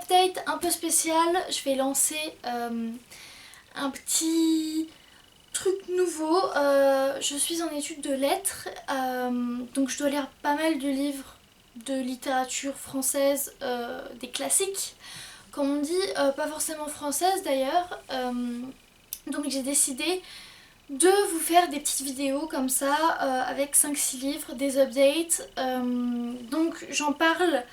update un peu spécial. Je vais lancer un petit truc nouveau. Je suis en études de lettres, donc je dois lire pas mal de livres de littérature française, des classiques, comme on dit, pas forcément française d'ailleurs. Donc j'ai décidé de vous faire des petites vidéos comme ça, avec 5-6 livres, des updates. Donc j'en parle,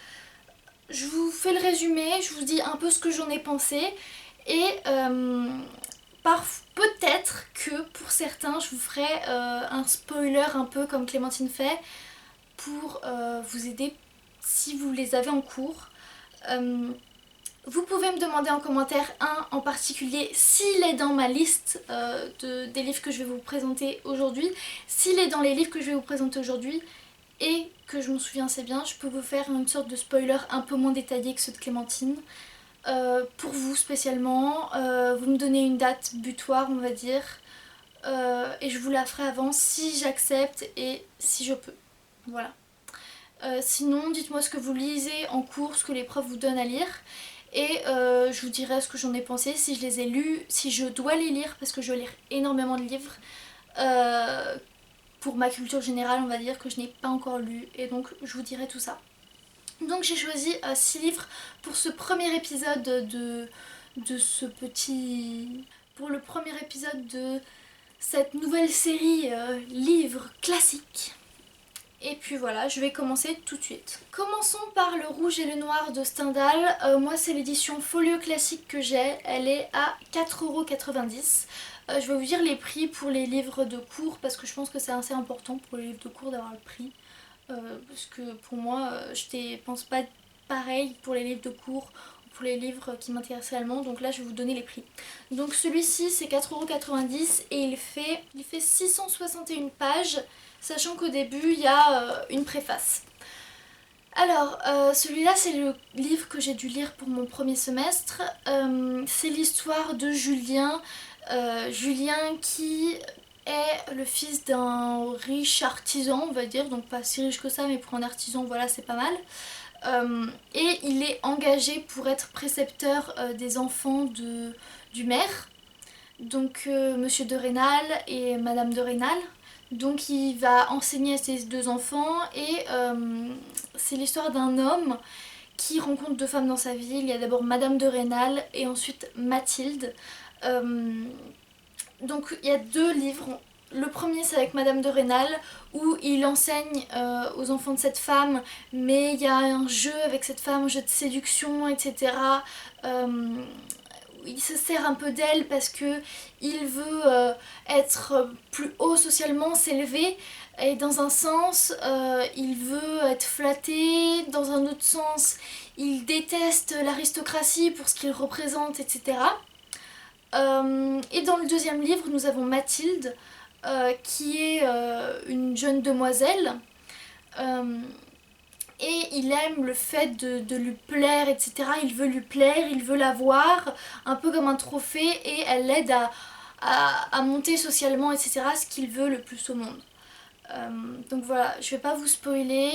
je vous fais le résumé, je vous dis un peu ce que j'en ai pensé. Et peut-être que pour certains je vous ferai un spoiler un peu comme Clémentine fait, pour vous aider si vous les avez en cours. Vous pouvez me demander en commentaire un en particulier s'il est dans ma liste des livres que je vais vous présenter aujourd'hui. S'il est dans les livres que je vais vous présenter aujourd'hui et que je m'en souviens assez bien, je peux vous faire une sorte de spoiler un peu moins détaillé que ceux de Clémentine. Pour vous spécialement, vous me donnez une date butoir on va dire, et je vous la ferai avant si j'accepte et si je peux. Voilà. Sinon dites-moi ce que vous lisez en cours, ce que les profs vous donnent à lire. Et je vous dirai ce que j'en ai pensé, si je les ai lus, si je dois les lire, parce que je dois lire énormément de livres pour ma culture générale, on va dire, que je n'ai pas encore lu, et donc je vous dirai tout ça. Donc j'ai choisi 6 livres pour ce premier épisode de ce petit... pour le premier épisode de cette nouvelle série livres classiques. Et puis voilà, je vais commencer tout de suite. Commençons par Le Rouge et le Noir de Stendhal. Moi c'est l'édition Folio classique que j'ai, elle est à 4,90 €. Je vais vous dire les prix pour les livres de cours parce que je pense que c'est assez important pour les livres de cours d'avoir le prix. Parce que pour moi, je ne pense pas pareil pour les livres de cours ou pour les livres qui m'intéressent réellement. Donc là je vais vous donner les prix. Donc celui-ci c'est 4,90 € et il fait 661 pages. Sachant qu'au début, il y a une préface. Alors, celui-là, c'est le livre que j'ai dû lire pour mon premier semestre. C'est l'histoire de Julien. Julien qui est le fils d'un riche artisan, on va dire. Donc pas si riche que ça, mais pour un artisan, voilà, c'est pas mal. Et il est engagé pour être précepteur des enfants du maire. Donc Monsieur de Rênal et Madame de Rênal. Donc il va enseigner à ses 2 enfants et c'est l'histoire d'un homme qui rencontre 2 femmes dans sa vie. Il y a d'abord Madame de Rênal et ensuite Mathilde. Donc il y a 2 livres. Le premier c'est avec Madame de Rênal où il enseigne aux enfants de cette femme, mais il y a un jeu avec cette femme, un jeu de séduction, etc. Il se sert un peu d'elle parce que il veut être plus haut socialement, s'élever, et dans un sens il veut être flatté, dans un autre sens il déteste l'aristocratie pour ce qu'il représente, etc. Et dans le deuxième livre nous avons Mathilde qui est une jeune demoiselle, et il aime le fait de lui plaire, etc. Il veut lui plaire, il veut la voir, un peu comme un trophée, et elle l'aide à monter socialement, etc. Ce qu'il veut le plus au monde. Donc voilà, je vais pas vous spoiler.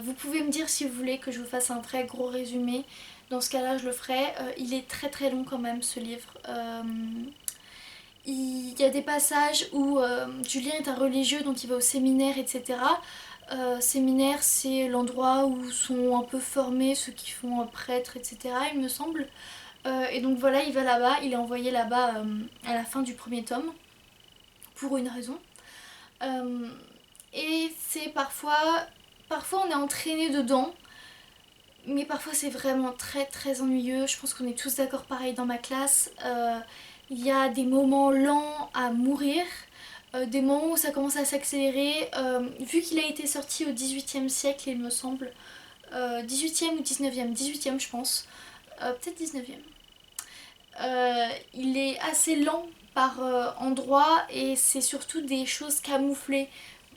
Vous pouvez me dire si vous voulez que je vous fasse un très gros résumé. Dans ce cas-là, je le ferai. Il est très très long quand même, ce livre. Il y a des passages où Julien est un religieux, donc il va au séminaire, etc. Séminaire, c'est l'endroit où sont un peu formés ceux qui font prêtre, etc. il me semble. Et donc voilà, il va là-bas, il est envoyé là-bas à la fin du premier tome, pour une raison. Et c'est parfois on est entraîné dedans, mais parfois c'est vraiment très très ennuyeux. Je pense qu'on est tous d'accord pareil dans ma classe. Il y a des moments lents à mourir. Des moments où ça commence à s'accélérer, vu qu'il a été sorti au XVIIIe siècle il me semble, 18e ou 19e, 18e je pense, peut-être 19e. Il est assez lent par endroits et c'est surtout des choses camouflées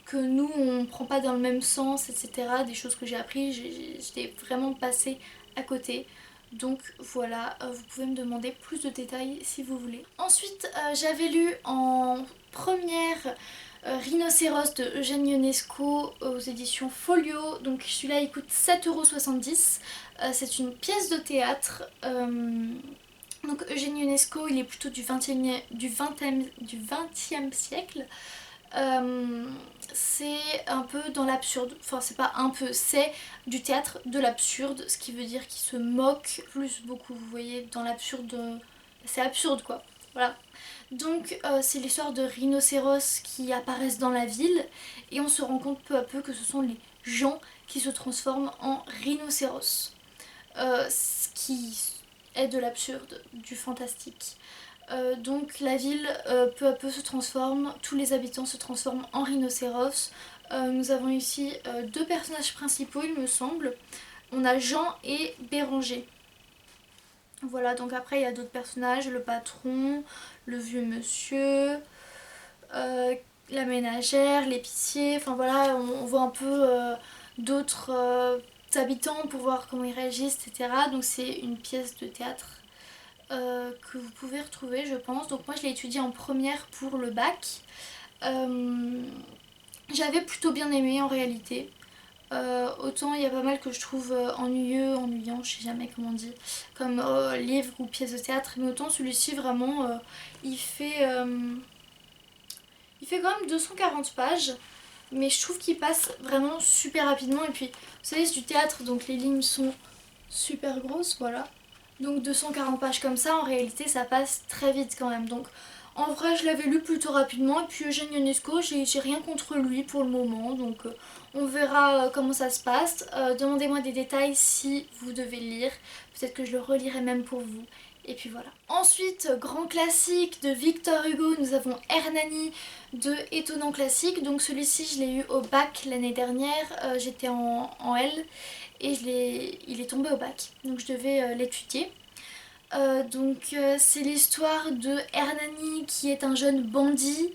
que nous on prend pas dans le même sens, etc. Des choses que j'ai appris, j'étais vraiment passée à côté. Donc voilà, vous pouvez me demander plus de détails si vous voulez. Ensuite, j'avais lu en première Rhinocéros de Eugène Ionesco aux éditions Folio. Donc celui-là il coûte 7,70 €. C'est une pièce de théâtre. Donc Eugène Ionesco il est plutôt du 20e siècle. C'est un peu dans l'absurde, enfin c'est pas un peu, c'est du théâtre de l'absurde, ce qui veut dire qu'il se moque plus beaucoup, vous voyez, dans l'absurde, c'est absurde quoi, voilà. Donc c'est l'histoire de rhinocéros qui apparaissent dans la ville et on se rend compte peu à peu que ce sont les gens qui se transforment en rhinocéros, ce qui est de l'absurde, du fantastique. Donc la ville peu à peu se transforme, tous les habitants se transforment en rhinocéros. Nous avons ici deux personnages principaux il me semble. On a Jean et Béranger. Voilà, donc après il y a d'autres personnages, le patron, le vieux monsieur, la ménagère, l'épicier, enfin voilà, on voit un peu d'autres habitants pour voir comment ils réagissent, etc. Donc c'est une pièce de théâtre que vous pouvez retrouver je pense. Donc moi je l'ai étudié en première pour le bac. J'avais plutôt bien aimé en réalité. Autant il y a pas mal que je trouve ennuyant, je sais jamais comment on dit, comme livre ou pièce de théâtre, mais autant celui-ci vraiment il fait quand même 240 pages, mais je trouve qu'il passe vraiment super rapidement. Et puis vous savez c'est du théâtre donc les lignes sont super grosses, voilà. Donc 240 pages comme ça, en réalité ça passe très vite quand même. Donc en vrai je l'avais lu plutôt rapidement et puis Eugène Ionesco, j'ai rien contre lui pour le moment. Donc on verra comment ça se passe. Demandez-moi des détails si vous devez le lire. Peut-être que je le relirai même pour vous. Et puis voilà. Ensuite, grand classique de Victor Hugo, nous avons Hernani de Étonnant Classique. Donc celui-ci je l'ai eu au bac l'année dernière, j'étais en L et il est tombé au bac. Donc je devais l'étudier. C'est l'histoire de Hernani qui est un jeune bandit.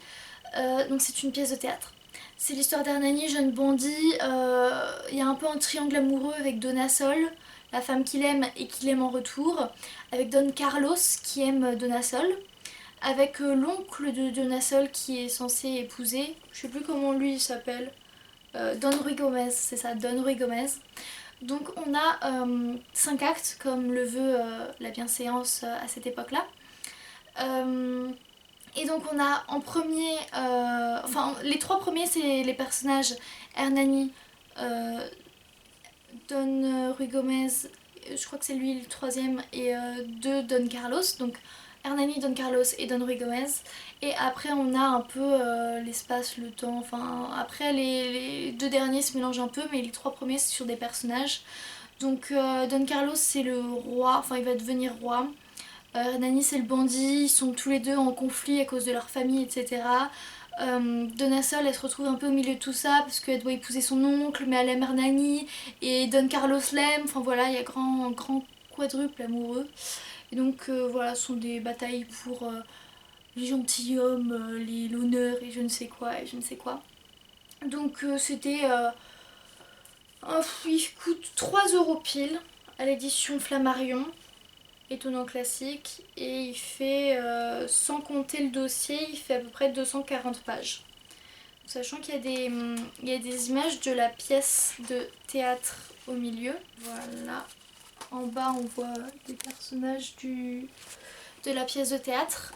Donc c'est une pièce de théâtre. C'est l'histoire d'Hernani, jeune bandit. Il y a un peu un triangle amoureux avec Donna Sol, la femme qu'il aime et qu'il aime en retour, avec Don Carlos qui aime Donna Sol, avec l'oncle de Donna Sol qui est censé épouser, je sais plus comment lui il s'appelle, Don Ruy Gomez, c'est ça, Don Ruy Gomez. Donc on a 5 actes comme le veut la bienséance à cette époque-là. Et donc on a en premier, les trois premiers c'est les personnages Hernani, Don Ruy Gomez, je crois que c'est lui le troisième, et deux Don Carlos, donc Hernani, Don Carlos et Don Ruy Gomez. Et après on a un peu l'espace, le temps, enfin après les deux derniers se mélangent un peu, mais les trois premiers c'est sur des personnages. Donc Don Carlos c'est le roi, enfin il va devenir roi. Hernani c'est le bandit, ils sont tous les deux en conflit à cause de leur famille, etc. Donna Sol elle se retrouve un peu au milieu de tout ça parce qu'elle doit épouser son oncle mais elle aime Hernani et Don Carlos l'aime, enfin voilà il y a grand quadruple amoureux. Et donc voilà, ce sont des batailles pour les gentilshommes, l'honneur et je ne sais quoi et je ne sais quoi. Donc c'était... il coûte 3 € pile à l'édition Flammarion, Étonnant Classique, et il fait, sans compter le dossier, il fait à peu près 240 pages. Sachant qu'il y a des images de la pièce de théâtre au milieu. Voilà. En bas on voit des personnages de la pièce de théâtre.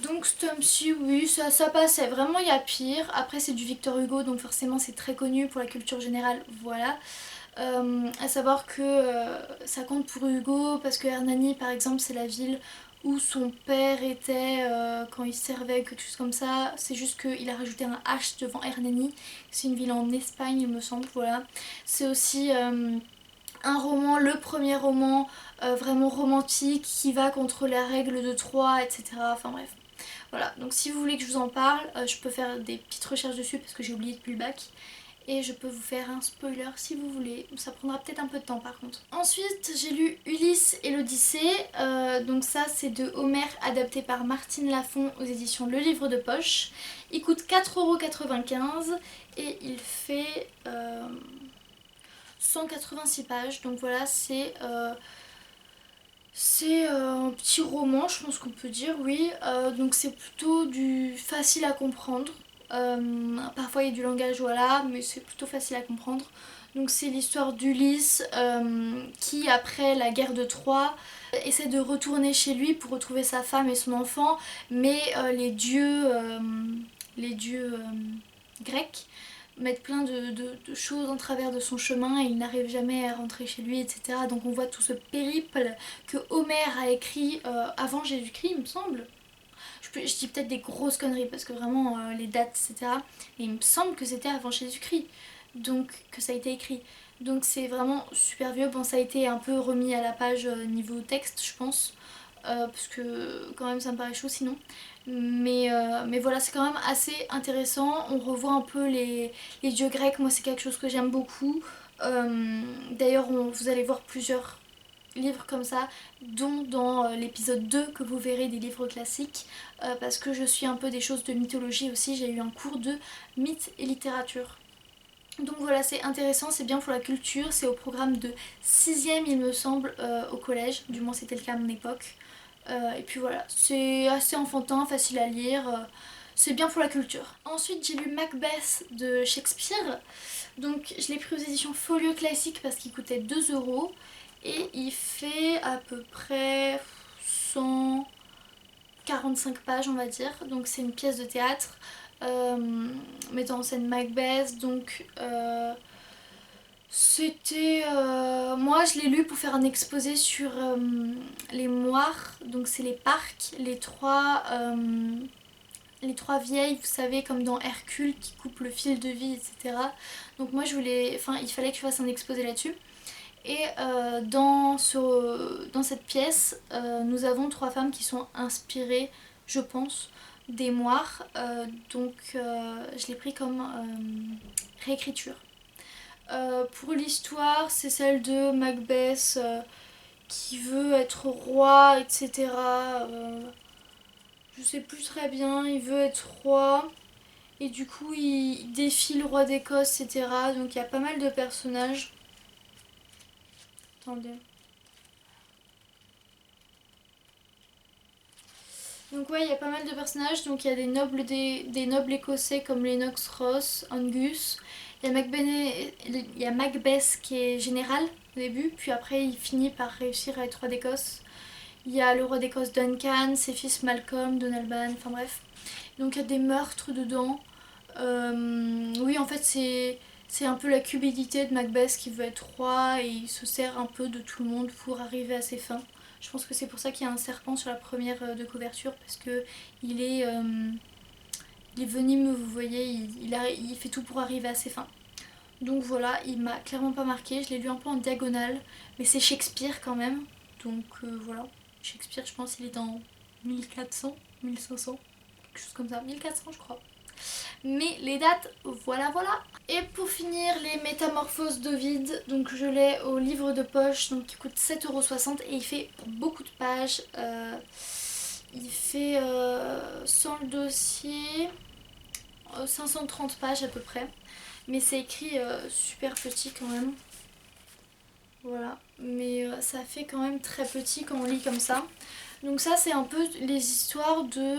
Donc ce tome-ci, oui, ça passait. Vraiment, il y a pire. Après, c'est du Victor Hugo, donc forcément, c'est très connu pour la culture générale. Voilà. À savoir que ça compte pour Hugo parce que Hernani, par exemple, c'est la ville où son père était quand il servait, quelque chose comme ça. C'est juste qu'il a rajouté un H devant Hernani. C'est une ville en Espagne, il me semble. Voilà. C'est aussi un roman, le premier roman vraiment romantique qui va contre la règle de Troie, etc. Enfin bref. Voilà, donc si vous voulez que je vous en parle, je peux faire des petites recherches dessus parce que j'ai oublié depuis le bac. Et je peux vous faire un spoiler si vous voulez. Ça prendra peut-être un peu de temps par contre. Ensuite, j'ai lu Ulysse et l'Odyssée. Donc ça, c'est de Homère, adapté par Martine Lafon aux éditions Le Livre de Poche. Il coûte 4,95 € et il fait 186 pages. Donc voilà, c'est C'est un petit roman, je pense qu'on peut dire, oui. Donc c'est plutôt du facile à comprendre. Parfois il y a du langage, voilà, mais c'est plutôt facile à comprendre. Donc c'est l'histoire d'Ulysse qui, après la guerre de Troie, essaie de retourner chez lui pour retrouver sa femme et son enfant, mais les dieux grecs mettre plein de choses en travers de son chemin et il n'arrive jamais à rentrer chez lui, etc. Donc on voit tout ce périple que Homère a écrit avant Jésus-Christ, il me semble. Je dis peut-être des grosses conneries parce que vraiment les dates, etc. Mais il me semble que c'était avant Jésus-Christ, donc que ça a été écrit. Donc c'est vraiment super vieux. Bon, ça a été un peu remis à la page niveau texte, je pense. Parce que quand même ça me paraît chaud sinon. Mais voilà, c'est quand même assez intéressant. On revoit un peu les dieux grecs. Moi, c'est quelque chose que j'aime beaucoup. D'ailleurs, vous allez voir plusieurs livres comme ça, dont dans l'épisode 2 que vous verrez des livres classiques, parce que je suis un peu des choses de mythologie aussi. J'ai eu un cours de mythe et littérature. Donc voilà, c'est intéressant, c'est bien pour la culture. C'est au programme de 6ème, il me semble, au collège. Du moins, c'était le cas à mon époque. Et puis voilà, c'est assez enfantin, facile à lire, c'est bien pour la culture. Ensuite j'ai lu Macbeth de Shakespeare, donc je l'ai pris aux éditions Folio Classique parce qu'il coûtait 2 € et il fait à peu près 145 pages on va dire, donc c'est une pièce de théâtre mettant en scène Macbeth, donc c'était... moi je l'ai lu pour faire un exposé sur les moires, donc c'est les parcs, les trois vieilles, vous savez, comme dans Hercule qui coupe le fil de vie, etc. Donc moi je voulais... Enfin il fallait que je fasse un exposé là-dessus. Et dans cette pièce, nous avons 3 femmes qui sont inspirées, je pense, des moires. Donc je l'ai pris comme réécriture. Pour l'histoire, c'est celle de Macbeth qui veut être roi, etc. Je sais plus très bien, il veut être roi et du coup il défie le roi d'Écosse, etc. Donc il y a pas mal de personnages. Attendez. Donc ouais, il y a pas mal de personnages. Donc il y a des nobles écossais comme Lennox Ross, Angus. Il y a Macbeth qui est général au début, puis après il finit par réussir à être roi d'Écosse. Il y a le roi d'Écosse Duncan, ses fils Malcolm, Donalban, enfin bref. Donc il y a des meurtres dedans. Oui, en fait c'est un peu la cupidité de Macbeth qui veut être roi et il se sert un peu de tout le monde pour arriver à ses fins. Je pense que c'est pour ça qu'il y a un serpent sur la première de couverture parce que il est, euh, il est venimeux, vous voyez, il fait tout pour arriver à ses fins. Donc voilà, il m'a clairement pas marqué, je l'ai lu un peu en diagonale, mais c'est Shakespeare quand même, donc voilà. Shakespeare, je pense, il est en 1400, 1500, quelque chose comme ça, 1400 je crois. Mais les dates, voilà voilà. Et pour finir, les Métamorphoses d'Ovide, donc je l'ai au livre de poche, donc qui coûte 7,60 € et il fait beaucoup de pages. Il fait sans le dossier 530 pages à peu près. Mais c'est écrit super petit quand même. Voilà. Mais ça fait quand même très petit quand on lit comme ça. Donc ça c'est un peu les histoires de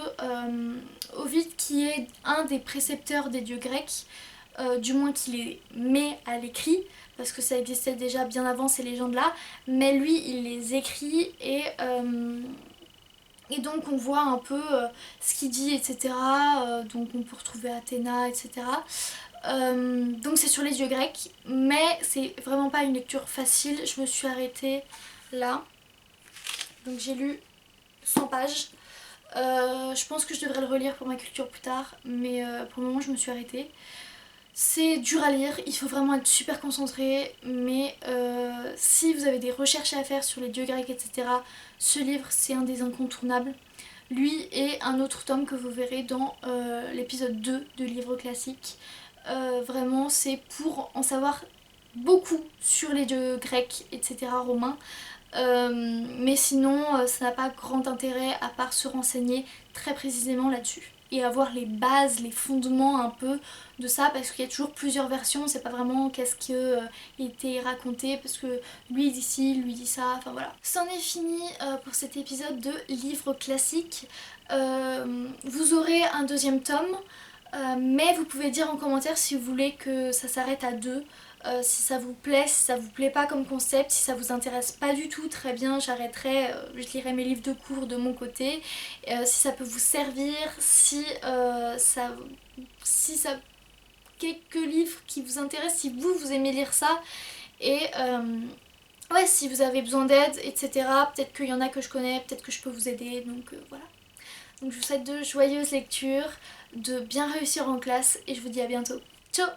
Ovide qui est un des précepteurs des dieux grecs, du moins qui les met à l'écrit, parce que ça existait déjà bien avant ces légendes-là, mais lui il les écrit et donc on voit un peu ce qu'il dit, etc. Donc on peut retrouver Athéna, etc. Donc c'est sur les dieux grecs, mais c'est vraiment pas une lecture facile. Je me suis arrêtée là. Donc j'ai lu 100 pages. Je pense que je devrais le relire pour ma culture plus tard, mais pour le moment je me suis arrêtée. C'est dur à lire, il faut vraiment être super concentré, mais si vous avez des recherches à faire sur les dieux grecs, etc., ce livre c'est un des incontournables. Lui et un autre tome que vous verrez dans l'épisode 2 de Livre classique. Vraiment c'est pour en savoir beaucoup sur les dieux grecs, etc., romains. Mais sinon ça n'a pas grand intérêt à part se renseigner très précisément là-dessus. et avoir les bases, les fondements un peu de ça, parce qu'il y a toujours plusieurs versions, c'est pas vraiment qu'est-ce qui était raconté, parce que lui dit ci, lui dit ça, enfin voilà. C'en est fini pour cet épisode de livre classique. Vous aurez un deuxième tome, mais vous pouvez dire en commentaire si vous voulez que ça s'arrête à 2. Si ça vous plaît, si ça vous plaît pas comme concept, si ça vous intéresse pas du tout, très bien, j'arrêterai, je lirai mes livres de cours de mon côté. Si ça peut vous servir, si ça quelques livres qui vous intéressent, si vous aimez lire ça, et ouais, si vous avez besoin d'aide, etc. Peut-être qu'il y en a que je connais, peut-être que je peux vous aider, donc voilà. Donc je vous souhaite de joyeuses lectures, de bien réussir en classe, et je vous dis à bientôt. Ciao!